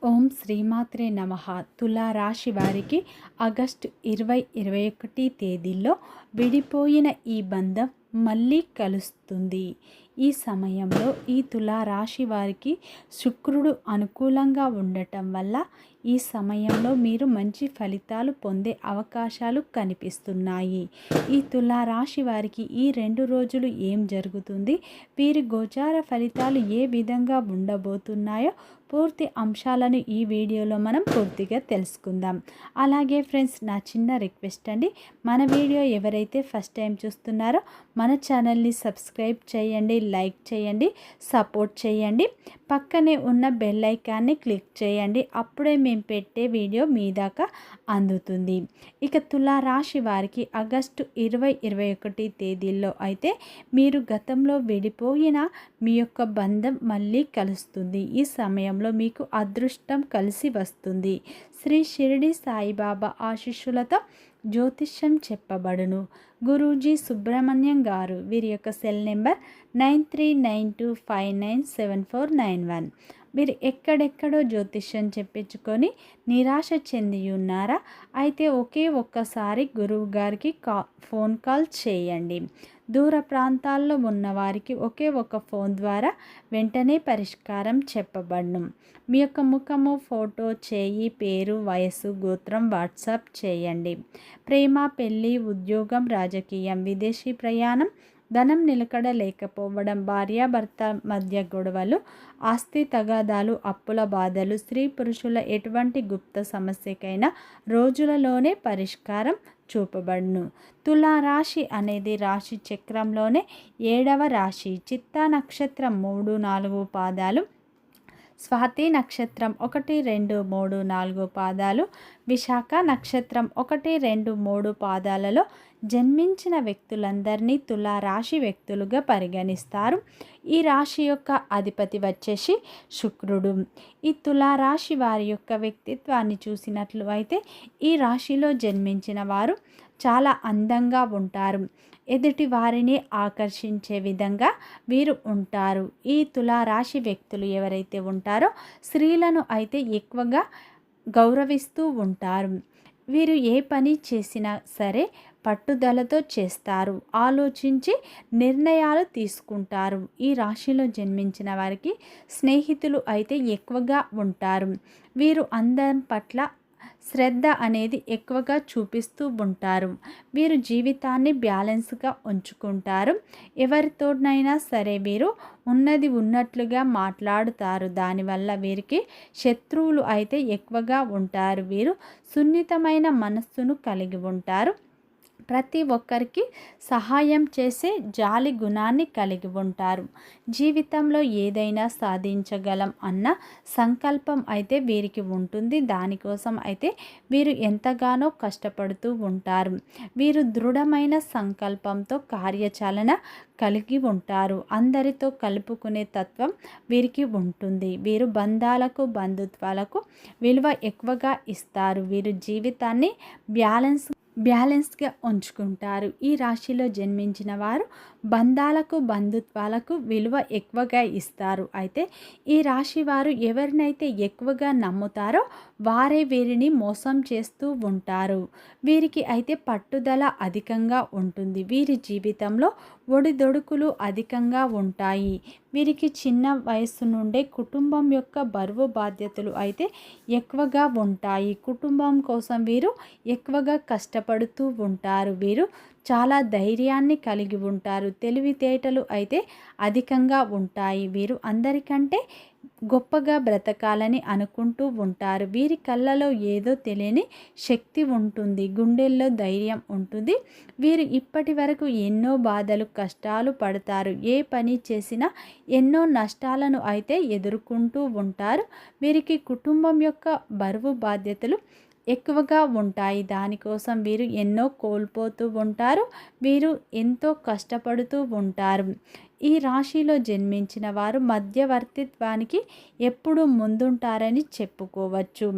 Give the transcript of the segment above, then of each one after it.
ఓం శ్రీమాత్రే నమః. తులారాశి వారికి ఆగస్టు 2021 తేదీల్లో విడిపోయిన ఈ బంధం మళ్ళీ కలుస్తుంది. ఈ సమయంలో ఈ తులారాశి వారికి శుక్రుడు అనుకూలంగా ఉండటం వల్ల ఈ సమయంలో మీరు మంచి ఫలితాలు పొందే అవకాశాలు కనిపిస్తున్నాయి. ఈ తులారాశి వారికి ఈ 2 రోజులు ఏం జరుగుతుంది, వీరి గోచార ఫలితాలు ఏ విధంగా ఉండబోతున్నాయో పూర్తి అంశాలను ఈ వీడియోలో మనం పూర్తిగా తెలుసుకుందాం. అలాగే ఫ్రెండ్స్, నా చిన్న రిక్వెస్ట్ అండి, మన వీడియో ఎవరైతే ఫస్ట్ టైం చూస్తున్నారో మన ఛానల్ని సబ్స్క్రైబ్ చేయండి, లైక్ చేయండి, సపోర్ట్ చేయండి. పక్కనే ఉన్న బెల్ ఐకాన్ని క్లిక్ చేయండి. అప్పుడే మేము పెట్టే వీడియో మీ దాకా అందుతుంది. ఇక తులారాశి వారికి ఆగస్టు 2021 తేదీల్లో అయితే మీరు గతంలో విడిపోయిన మీ యొక్క బంధం మళ్ళీ కలుస్తుంది. ఈ సమయంలో మీకు అదృష్టం కలిసి వస్తుంది. శ్రీ షిరిడి సాయిబాబా ఆశీస్సులతో జ్యోతిష్యం చెప్పబడును. గురూజీ సుబ్రహ్మణ్యం గారు. వీరి యొక్క సెల్ నెంబర్ 9392597491. మీరు ఎక్కడెక్కడో జ్యోతిష్యం చెప్పించుకొని నిరాశ చెంది ఉన్నారా? అయితే ఒక్కసారి గురువు గారికి ఫోన్ కాల్ చేయండి. దూర ప్రాంతాల్లో ఉన్నవారికి ఒక్క ఫోన్ ద్వారా వెంటనే పరిష్కారం చెప్పబడును. మీ యొక్క ముఖము, ఫోటో, చేయి, పేరు, వయస్సు, గోత్రం వాట్సాప్ చేయండి. ప్రేమ, పెళ్ళి, ఉద్యోగం, రాజకీయం, విదేశీ ప్రయాణం, ధనం నిలకడ లేకపోవడం, భార్యాభర్త మధ్య గొడవలు, ఆస్తి తగాదాలు, అప్పుల బాధలు, స్త్రీ పురుషుల ఎటువంటి గుప్త సమస్యకైనా రోజులలోనే పరిష్కారం చూపబడును. తులారాశి అనేది రాశి చక్రంలోనే 7వ రాశి. చిత్తా నక్షత్రం 3, 4 పాదాలు, స్వాతి నక్షత్రం 1, 2, 3, 4 పాదాలు, విశాఖ నక్షత్రం 1, 2, 3 పాదాలలో జన్మించిన వ్యక్తులందరినీ తులారాశి వ్యక్తులుగా పరిగణిస్తారు. ఈ రాశి యొక్క అధిపతి వచ్చేసి శుక్రుడు. ఈ తులారాశి వారి యొక్క వ్యక్తిత్వాన్ని చూసినట్లు అయితే ఈ రాశిలో జన్మించిన వారు చాలా అందంగా ఉంటారు. ఎదుటి వారిని ఆకర్షించే విధంగా వీరు ఉంటారు. ఈ తులారాశి వ్యక్తులు ఎవరైతే ఉంటారో స్త్రీలను అయితే ఎక్కువగా గౌరవిస్తూ ఉంటారు. వీరు ఏ పని చేసినా సరే పట్టుదలతో చేస్తారు, ఆలోచించి నిర్ణయాలు తీసుకుంటారు. ఈ రాశిలో జన్మించిన వారికి స్నేహితులు అయితే ఎక్కువగా ఉంటారు. వీరు అందం పట్ల శ్రద్ధ అనేది ఎక్కువగా చూపిస్తూ ఉంటారు. వీరు జీవితాన్ని బ్యాలెన్స్గా ఉంచుకుంటారు. ఎవరితోనైనా సరే వీరు ఉన్నది ఉన్నట్లుగా మాట్లాడుతారు. దానివల్ల వీరికి శత్రువులు అయితే ఎక్కువగా ఉంటారు. వీరు సున్నితమైన మనస్సును కలిగి ఉంటారు. ప్రతి ఒక్కరికి సహాయం చేసే జాలి గుణాన్ని కలిగి ఉంటారు. జీవితంలో ఏదైనా సాధించగలం అన్న సంకల్పం అయితే వీరికి ఉంటుంది. దానికోసం అయితే వీరు ఎంతగానో కష్టపడుతూ ఉంటారు. వీరు దృఢమైన సంకల్పంతో కార్యాచరణ కలిగి ఉంటారు. అందరితో కలుపుకునే తత్వం వీరికి ఉంటుంది. వీరు బంధాలకు, బంధుత్వాలకు విలువ ఎక్కువగా ఇస్తారు. వీరు జీవితాన్ని బ్యాలెన్స్గా ఉంచుకుంటారు. ఈ రాశిలో జన్మించిన వారు బంధాలకు, బంధుత్వాలకు విలువ ఎక్కువగా ఇస్తారు. అయితే ఈ రాశి వారు ఎవరినైతే ఎక్కువగా నమ్ముతారో వారే వీరిని మోసం చేస్తూ ఉంటారు. వీరికి అయితే పట్టుదల అధికంగా ఉంటుంది. వీరి జీవితంలో ఒడిదొడుకులు అధికంగా ఉంటాయి. వీరికి చిన్న వయస్సు నుండే కుటుంబం యొక్క బరువు బాధ్యతలు అయితే ఎక్కువగా ఉంటాయి. కుటుంబం కోసం వీరు ఎక్కువగా కష్టపడుతూ ఉంటారు. వీరు చాలా ధైర్యాన్ని కలిగి ఉంటారు. తెలివితేటలు అయితే అధికంగా ఉంటాయి. వీరు అందరికంటే గొప్పగా బ్రతకాలని అనుకుంటూ ఉంటారు. వీరి కళ్ళలో ఏదో తెలియని శక్తి ఉంటుంది. గుండెల్లో ధైర్యం ఉంటుంది. వీరు ఇప్పటి వరకు ఎన్నో బాధలు, కష్టాలు పడతారు. ఏ పని చేసినా ఎన్నో నష్టాలను అయితే ఎదుర్కొంటూ ఉంటారు. వీరికి కుటుంబం యొక్క బరువు బాధ్యతలు ఎక్కువగా ఉంటాయి. దానికోసం వీరు ఎన్నో కోల్పోతూ ఉంటారు. వీరు ఎంతో కష్టపడుతూ ఉంటారు. ఈ రాశిలో జన్మించిన వారు మధ్యవర్తిత్వానికి ఎప్పుడూ ముందుంటారని చెప్పుకోవచ్చు.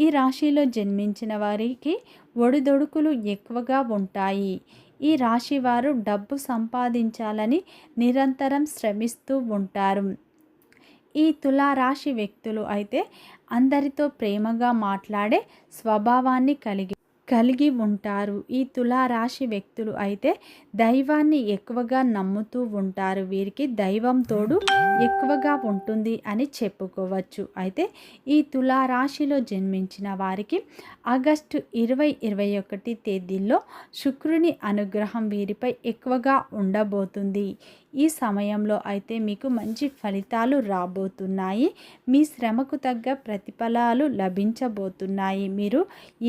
ఈ రాశిలో జన్మించిన వారికి ఒడిదొడుకులు ఎక్కువగా ఉంటాయి. ఈ రాశి వారు డబ్బు సంపాదించాలని నిరంతరం శ్రమిస్తూ ఉంటారు. ఈ తులారాశి వ్యక్తులు అయితే అందరితో ప్రేమగా మాట్లాడే స్వభావాన్ని కలిగి ఉంటారు. ఈ తులారాశి వ్యక్తులు అయితే దైవాన్ని ఎక్కువగా నమ్ముతూ ఉంటారు. వీరికి దైవం తోడు ఎక్కువగా ఉంటుంది అని చెప్పుకోవచ్చు. అయితే ఈ తులారాశిలో జన్మించిన వారికి ఆగస్టు 20-21 తేదీల్లో శుక్రుని అనుగ్రహం వీరిపై ఎక్కువగా ఉండబోతుంది. ఈ సమయంలో అయితే మీకు మంచి ఫలితాలు రాబోతున్నాయి. మీ శ్రమకు తగ్గ ప్రతిఫలాలు లభించబోతున్నాయి. మీరు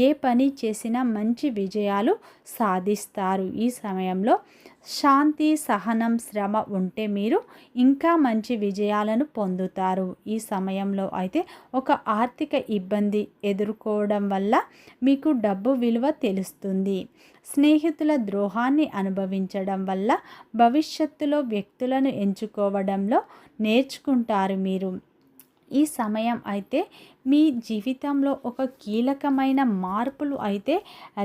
ఏ పని చేసినా మంచి విజయాలు సాధిస్తారు. ఈ సమయంలో శాంతి, సహనం, శ్రమ ఉంటే మీరు ఇంకా మంచి విజయాలను పొందుతారు. ఈ సమయంలో అయితే ఒక ఆర్థిక ఇబ్బంది ఎదుర్కోవడం వల్ల మీకు డబ్బు విలువ తెలుస్తుంది. స్నేహితుల ద్రోహాన్ని అనుభవించడం వల్ల భవిష్యత్తులో వ్యక్తులను ఎంచుకోవడంలో నేర్చుకుంటారు మీరు. ఈ సమయం అయితే మీ జీవితంలో ఒక కీలకమైన మార్పులు అయితే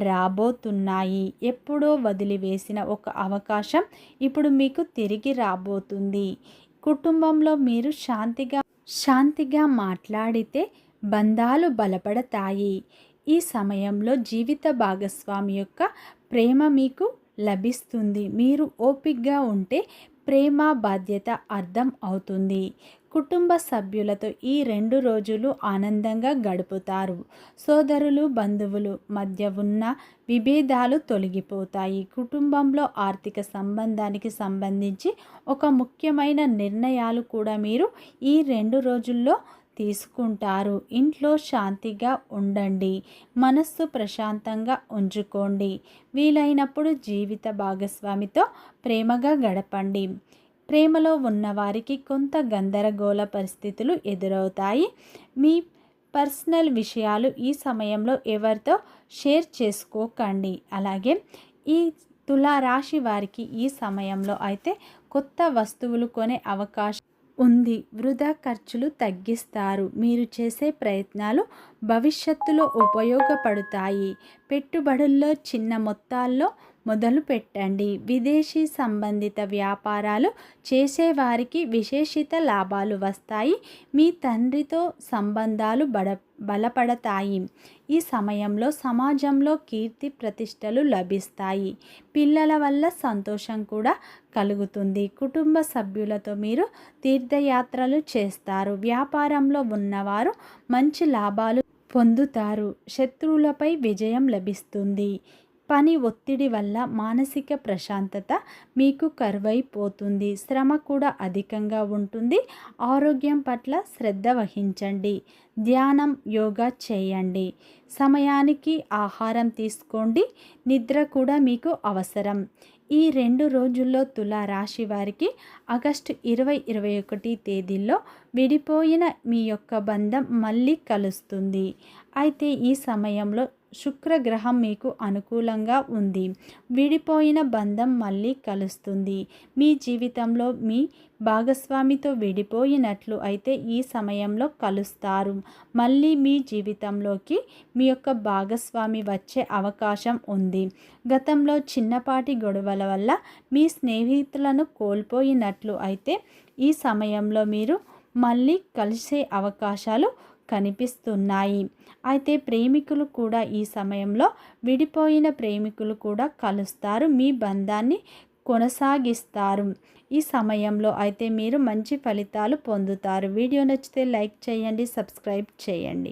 రాబోతున్నాయి. ఎప్పుడో వదిలివేసిన ఒక అవకాశం ఇప్పుడు మీకు తిరిగి రాబోతుంది. కుటుంబంలో మీరు శాంతిగా మాట్లాడితే బంధాలు బలపడతాయి. ఈ సమయంలో జీవిత భాగస్వామి యొక్క ప్రేమ మీకు లభిస్తుంది. మీరు ఓపికగా ఉంటే ప్రేమ బాధ్యత అర్థం అవుతుంది. కుటుంబ సభ్యులతో ఈ 2 రోజులు ఆనందంగా గడుపుతారు. సోదరులు, బంధువులు మధ్య ఉన్న విభేదాలు తొలగిపోతాయి. కుటుంబంలో ఆర్థిక సంబంధానికి సంబంధించి ఒక ముఖ్యమైన నిర్ణయాలు కూడా మీరు ఈ 2 రోజుల్లో తీసుకుంటారు. ఇంట్లో శాంతిగా ఉండండి. మనస్సు ప్రశాంతంగా ఉంచుకోండి. వీలైనప్పుడు జీవిత భాగస్వామితో ప్రేమగా గడపండి. ప్రేమలో ఉన్నవారికి కొంత గందరగోళ పరిస్థితులు ఎదురవుతాయి. మీ పర్సనల్ విషయాలు ఈ సమయంలో ఎవరితో షేర్ చేసుకోకండి. అలాగే ఈ తులారాశి వారికి ఈ సమయంలో అయితే కొత్త వస్తువులు కొనే అవకాశం ఉంది. వృధా ఖర్చులు తగ్గిస్తారు. మీరు చేసే ప్రయత్నాలు భవిష్యత్తులో ఉపయోగపడతాయి. పెట్టుబడుల్లో చిన్న మొత్తాల్లో మొదలు పెట్టండి. విదేశీ సంబంధిత వ్యాపారాలు చేసేవారికి విశేషిత లాభాలు వస్తాయి. మీ తండ్రితో సంబంధాలు బలపడతాయి. ఈ సమయంలో సమాజంలో కీర్తి ప్రతిష్టలు లభిస్తాయి. పిల్లల వల్ల సంతోషం కూడా కలుగుతుంది. కుటుంబ సభ్యులతో మీరు తీర్థయాత్రలు చేస్తారు. వ్యాపారంలో ఉన్నవారు మంచి లాభాలు పొందుతారు. శత్రువులపై విజయం లభిస్తుంది. పని ఒత్తిడి వల్ల మానసిక ప్రశాంతత మీకు కరువైపోతుంది. శ్రమ కూడా అధికంగా ఉంటుంది. ఆరోగ్యం పట్ల శ్రద్ధ వహించండి. ధ్యానం, యోగా చేయండి. సమయానికి ఆహారం తీసుకోండి. నిద్ర కూడా మీకు అవసరం. ఈ 2 రోజుల్లో తులారాశి వారికి ఆగస్టు 20-21 తేదీల్లో విడిపోయిన మీ యొక్క బంధం మళ్ళీ కలుస్తుంది. అయితే ఈ సమయంలో శుక్రగ్రహం మీకు అనుకూలంగా ఉంది. విడిపోయిన బంధం మళ్ళీ కలుస్తుంది. మీ జీవితంలో మీ భాగస్వామితో విడిపోయినట్లు అయితే ఈ సమయంలో కలుస్తారు. మళ్ళీ మీ జీవితంలోకి మీ యొక్క భాగస్వామి వచ్చే అవకాశం ఉంది. గతంలో చిన్నపాటి గొడవల వల్ల మీ స్నేహితులను కోల్పోయినట్లు అయితే ఈ సమయంలో మీరు మళ్ళీ కలిసే అవకాశాలు కనిపిస్తున్నాయి. అయితే ప్రేమికులు కూడా ఈ సమయంలో విడిపోయిన ప్రేమికులు కూడా కలుస్తారు. మీ బంధాన్ని కొనసాగిస్తారు. ఈ సమయంలో అయితే మీరు మంచి ఫలితాలు పొందుతారు. వీడియో నచ్చితే లైక్ చేయండి, సబ్స్క్రైబ్ చేయండి.